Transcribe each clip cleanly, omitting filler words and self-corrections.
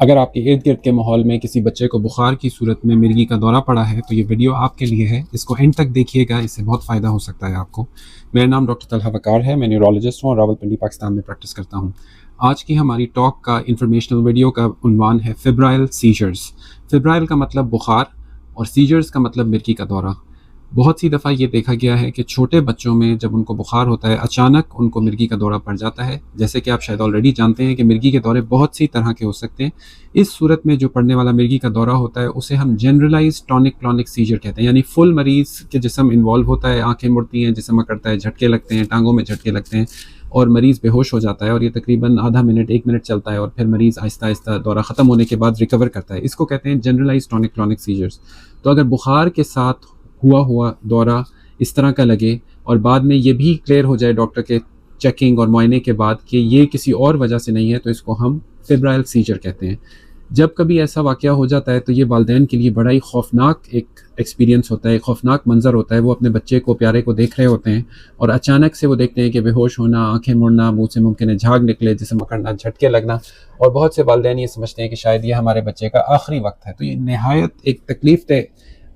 अगर आपके इर्द गिर्द के माहौल में किसी बच्चे को बुखार की सूरत में मिर्गी का दौरा पड़ा है तो ये वीडियो आपके लिए है। इसको एंड तक देखिएगा, इससे बहुत फ़ायदा हो सकता है आपको। मेरा नाम डॉक्टर तलहा वकार है, मैं न्यूरोलॉजिस्ट हूँ और रावलपिंडी पाकिस्तान में प्रैक्टिस करता हूँ। आज की हमारी टॉक का इंफॉर्मेशनल वीडियो का उन्वान है फेब्राइल सीजर्स। फेब्राइल का मतलब बुखार और सीजर्स का मतलब मिर्गी का दौरा। बहुत सी दफ़ा ये देखा गया है कि छोटे बच्चों में जब उनको बुखार होता है अचानक उनको मिर्गी का दौरा पड़ जाता है। जैसे कि आप शायद ऑलरेडी जानते हैं कि मिर्गी के दौरे बहुत सी तरह के हो सकते हैं। इस सूरत में जो पड़ने वाला मिर्गी का दौरा होता है उसे हम जनरलाइज टॉनिक क्लॉनिक सीजर कहते हैं, यानी फुल मरीज़ के जिस्म इन्वॉल्व होता है, आंखें मुड़ती हैं, जिस्म अकड़ता है, झटके लगते हैं, टांगों में झटके लगते हैं और मरीज़ बेहोश हो जाता है और ये तकरीबन आधा मिनट 1 मिनट चलता है और फिर मरीज़ आहिस्ता आहिस्ता दौरा ख़त्म होने के बाद रिकवर करता है। इसको कहते हैं जनरलाइज टॉनिक क्लॉनिक सीजर्स। तो अगर बुखार के साथ हुआ दौरा इस तरह का लगे और बाद में ये भी क्लियर हो जाए डॉक्टर के चेकिंग और मुआयने के बाद कि ये किसी और वजह से नहीं है, तो इसको हम फेब्राइल सीजर कहते हैं। जब कभी ऐसा वाक़या हो जाता है तो ये वालिदैन के लिए बड़ा ही खौफनाक एक एक्सपीरियंस होता है, खौफनाक मंजर होता है। वो अपने बच्चे को, प्यारे को देख रहे होते हैं और अचानक से वो देखते हैं कि बेहोश होना, आंखें मुड़ना, मुंह से मुमकिन है झाग निकले, जिस्म अकड़ना, झटके लगना, और बहुत से वालिदैन ये समझते हैं कि शायद ये हमारे बच्चे का आखिरी वक्त है। तो ये नहायत एक तकलीफ दे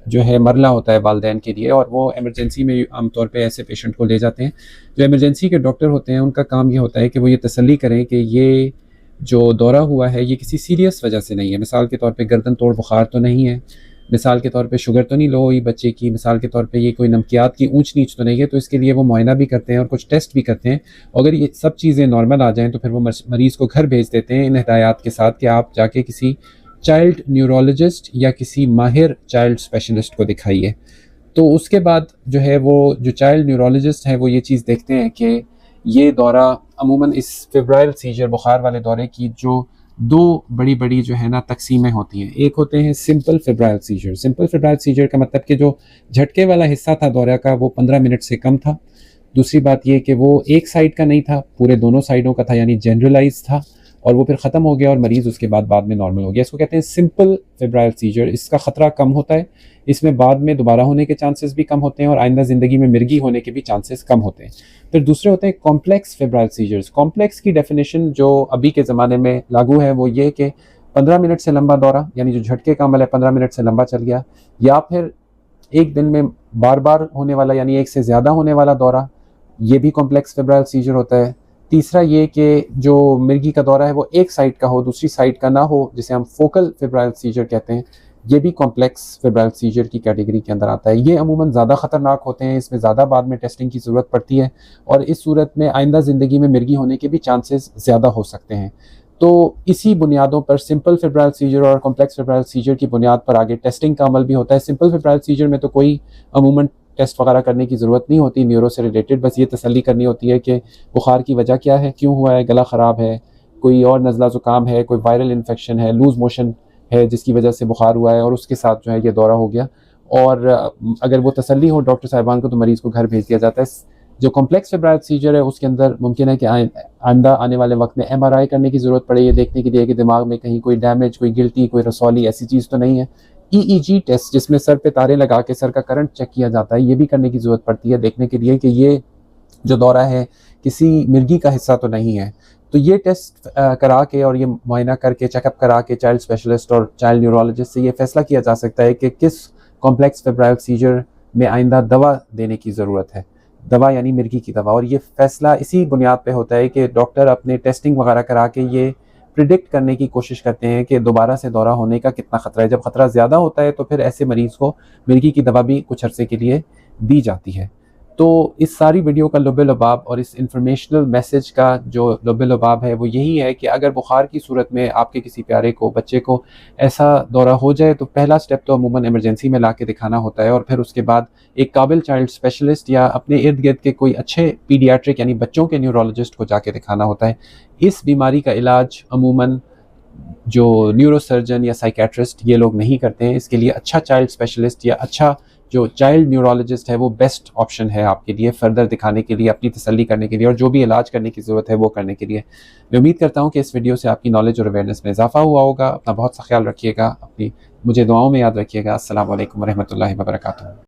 जो है मरला होता है वालिदैन के लिए, और वो एमरजेंसी में आमतौर पे ऐसे पेशेंट को ले जाते हैं। जो एमरजेंसी के डॉक्टर होते हैं उनका काम ये होता है कि वो ये तसल्ली करें कि ये जो दौरा हुआ है ये किसी सीरियस वजह से नहीं है। मिसाल के तौर पे गर्दन तोड़ बुखार तो नहीं है, मिसाल के तौर पे शुगर तो नहीं लो हुई बच्चे की, मिसाल के तौर पे ये कोई नमकियात की ऊंच नीच तो नहीं है। तो इसके लिए वो मुआयना भी करते हैं और कुछ टेस्ट भी करते हैं। अगर ये सब चीज़ें नॉर्मल आ जाएँ तो फिर वो मरीज़ को घर भेज देते हैं इन हिदायत के साथ कि आप जाके किसी चाइल्ड न्यूरोलॉजिस्ट या किसी माहिर चाइल्ड स्पेशलिस्ट को दिखाइए। तो उसके बाद जो है वो जो चाइल्ड न्यूरोलॉजिस्ट है वो ये चीज़ देखते हैं कि ये दौरा अमूमन इस फेब्राइल सीजर बुखार वाले दौरे की जो दो बड़ी बड़ी जो है ना तकसीमें होती हैं। एक होते हैं simple febrile seizure. Simple febrile seizure का मतलब कि जो झटके वाला हिस्सा था दौरे का वो 15 मिनट से कम था। दूसरी बात ये कि वो एक साइड का नहीं था, पूरे दोनों साइडों का था, यानी जनरलाइज था, और वो फिर ख़त्म हो गया और मरीज़ उसके बाद में नॉर्मल हो गया। इसको कहते हैं सिंपल फेब्राइल सीजर। इसका ख़तरा कम होता है, इसमें बाद में दोबारा होने के चांसेस भी कम होते हैं और आइंदा ज़िंदगी में मिर्गी होने के भी चांसेस कम होते हैं। फिर दूसरे होते हैं कॉम्प्लेक्स फेब्राइल सीजर्स। कॉम्प्लेक्स की डेफिनेशन जो अभी के ज़माने में लागू है वो ये कि 15 मिनट से लंबा दौरा, यानी जो झटके का अमल है 15 मिनट से लंबा चल गया, या फिर एक दिन में बार बार होने वाला यानी एक से ज़्यादा होने वाला दौरा, ये भी कॉम्प्लेक्स फेब्राइल सीजर होता है। तीसरा ये कि जो मिर्गी का दौरा है वो एक साइड का हो, दूसरी साइड का ना हो, जिसे हम फोकल फेब्राइल सीजर कहते हैं, ये भी कॉम्प्लेक्स फेब्राइल सीजर की कैटेगरी के अंदर आता है। ये अमूमन ज़्यादा ख़तरनाक होते हैं, इसमें ज़्यादा बाद में टेस्टिंग की ज़रूरत पड़ती है और इस सूरत में आइंदा ज़िंदगी में मिर्गी होने के भी चांसेस ज़्यादा हो सकते हैं। तो इसी बुनियादों पर सिंपल फेब्राइल सीजर और कॉम्प्लेक्स फेब्राइल सीजर की बुनियाद पर आगे टेस्टिंग का अमल भी होता है। सिंपल फेब्राइल सीजर में तो कोई अमूमन टेस्ट वगैरह करने की ज़रूरत नहीं होती न्यूरो से रिलेटेड, बस ये तसल्ली करनी होती है कि बुखार की वजह क्या है, क्यों हुआ है, गला ख़राब है, कोई और नज़ला ज़ुकाम है, कोई वायरल इन्फेक्शन है, लूज़ मोशन है जिसकी वजह से बुखार हुआ है और उसके साथ जो है ये दौरा हो गया। और अगर वो तसल्ली हो डॉक्टर साहिबान को तो मरीज़ को घर भेज दिया जाता है। जो कॉम्प्लेक्स फेब्राइल सीजर है उसके अंदर मुमकिन है कि आइंदा आने वाले वक्त में MRI करने की ज़रूरत पड़े, ये देखने के लिए कि दिमाग में कहीं कोई डैमेज, कोई गिल्टी, कोई रसौली ऐसी चीज़ तो नहीं है। EEG टेस्ट जिसमें सर पे तारे लगा के सर का करंट चेक किया जाता है, ये भी करने की ज़रूरत पड़ती है देखने के लिए कि ये जो दौरा है किसी मिर्गी का हिस्सा तो नहीं है। तो ये टेस्ट करा के और ये मुआयना करके, चेकअप करा के चाइल्ड स्पेशलिस्ट और चाइल्ड न्यूरोलॉजिस्ट से ये फैसला किया जा सकता है कि किस कॉम्प्लेक्स फेब्राइल सीजर में आइंदा दवा देने की ज़रूरत है, दवा यानी मिर्गी की दवा। और ये फैसला इसी बुनियाद पे होता है कि डॉक्टर अपने टेस्टिंग वगैरह करा के ये प्रिडिक्ट करने की कोशिश करते हैं कि दोबारा से दौरा होने का कितना ख़तरा है। जब ख़तरा ज़्यादा होता है तो फिर ऐसे मरीज़ को मिर्गी की दवा भी कुछ अरसे के लिए दी जाती है। तो इस सारी वीडियो का लुब-ए-लुबाब और इस इंफॉर्मेशनल मैसेज का जो लुब-ए-लुबाब है वो यही है कि अगर बुखार की सूरत में आपके किसी प्यारे को, बच्चे को ऐसा दौरा हो जाए तो पहला स्टेप तो अमूमन इमरजेंसी में ला के दिखाना होता है और फिर उसके बाद एक काबिल चाइल्ड स्पेशलिस्ट या अपने इर्द गिर्द के कोई अच्छे पीडियाट्रिक यानी बच्चों के न्यूरोलॉजिस्ट को जाके दिखाना होता है। इस बीमारी का इलाज अमूमन जो न्यूरोसर्जन या साइकेट्रिस्ट ये लोग नहीं करते हैं। इसके लिए अच्छा चाइल्ड स्पेशलिस्ट या अच्छा जो चाइल्ड न्यूरोलॉजिस्ट है वो बेस्ट ऑप्शन है आपके लिए फर्दर दिखाने के लिए, अपनी तसल्ली करने के लिए और जो भी इलाज करने की ज़रूरत है वो करने के लिए। मैं उम्मीद करता हूँ कि इस वीडियो से आपकी नॉलेज और अवेयरनेस में इजाफा हुआ होगा। अपना बहुत सा ख्याल रखिएगा, मुझे दुआओं में याद रखिएगा। अस्सलाम वालेकुम रहमतुल्लाहि व बरकातुहू।